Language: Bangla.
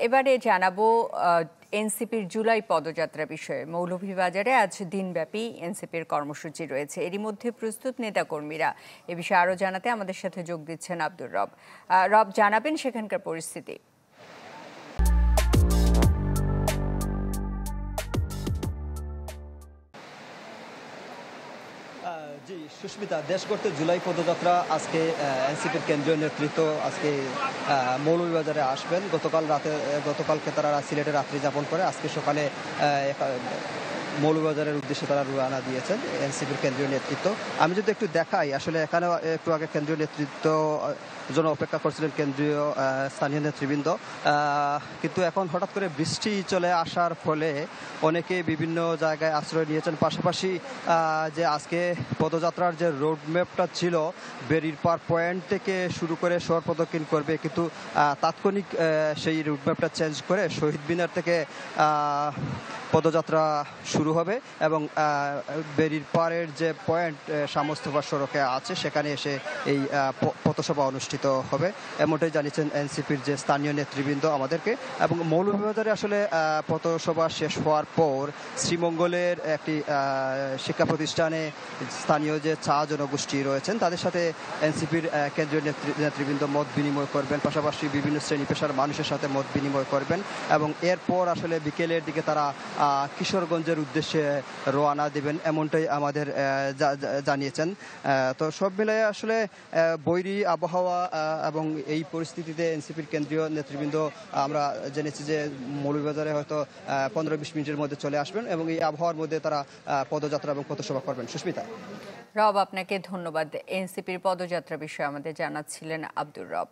এবারে জানাবো এনসিপির জুলাই পদযাত্রা বিষয়ে। মৌলভীবাজারে আজ দিনব্যাপী এনসিপির কর্মসূচি রয়েছে। এরই মধ্যে প্রস্তুত নেতাকর্মীরা। এ বিষয়ে আরও জানাতে আমাদের সাথে যোগ দিচ্ছেন আব্দুর রব। রব, জানাবেন সেখানকার পরিস্থিতি। জি সুস্মিতা, দেশ গড়তে জুলাই পদযাত্রা আজকে এনসিপির কেন্দ্রীয় নেতৃত্ব আজকে মৌলভীবাজারে আসবেন। গতকালকে তারা সিলেটে রাত্রি যাপন করে আজকে সকালে মৌলভীবাজারের উদ্দেশ্যে তারা রওনা দিয়েছেন এনসিপির কেন্দ্রীয় নেতৃত্ব। আমি যদি একটু দেখাই, আসলে এখানে একটু আগে কেন্দ্রীয় নেতৃত্ব জন্য অপেক্ষা করছিলেন কেন্দ্রীয় স্থানীয় নেতৃবৃন্দ, কিন্তু এখন হঠাৎ করে বৃষ্টি চলে আসার ফলে অনেকে বিভিন্ন জায়গায় আশ্রয় নিয়েছেন। পাশাপাশি যে আজকে পদযাত্রার যে রোডম্যাপটা ছিল বেরির পার পয়েন্ট থেকে শুরু করে শহর প্রদক্ষিণ করবে, কিন্তু তাৎক্ষণিক সেই রোডম্যাপটা চেঞ্জ করে শহীদ মিনার থেকে পদযাত্রা শুরু হবে এবং বেরির পাড়ের যে পয়েন্ট শামস্তফা সড়কে আছে সেখানে এসে এই পথসভা অনুষ্ঠিত হবে, এমনটাই জানিয়েছেন এনসিপির যে স্থানীয় নেতৃবৃন্দ আমাদেরকে। এবং মৌলভীবাজারে আসলে পথসভা শেষ হওয়ার পর শ্রীমঙ্গলের একটি শিক্ষা প্রতিষ্ঠানে স্থানীয় যে চা জনগোষ্ঠী রয়েছেন তাদের সাথে এনসিপির কেন্দ্রীয় নেতৃবৃন্দ মত বিনিময় করবেন, পাশাপাশি বিভিন্ন শ্রেণী পেশার মানুষের সাথে মত বিনিময় করবেন এবং এরপর আসলে বিকেলের দিকে তারা কিশোরগঞ্জের উদ্দেশ্যে রওনা দেবেন, এমনটাই আমাদের জানিয়েছেন। তো সব মিলিয়ে আসলে বৈরী আবহাওয়া এবং এই পরিস্থিতিতে এনসিপির কেন্দ্রীয় নেতৃবৃন্দ আমরা জেনেছি যে মৌলভীবাজারে হয়তো 15-20 মিনিটের মধ্যে চলে আসবেন এবং এই আবহাওয়ার মধ্যে তারা পদযাত্রা এবং পথসভা করবেন। সুস্মিতা। রব, আপনাকে ধন্যবাদ। এনসিপির পদযাত্রা বিষয়ে আমাদের জানাচ্ছিলেন আব্দুর রব।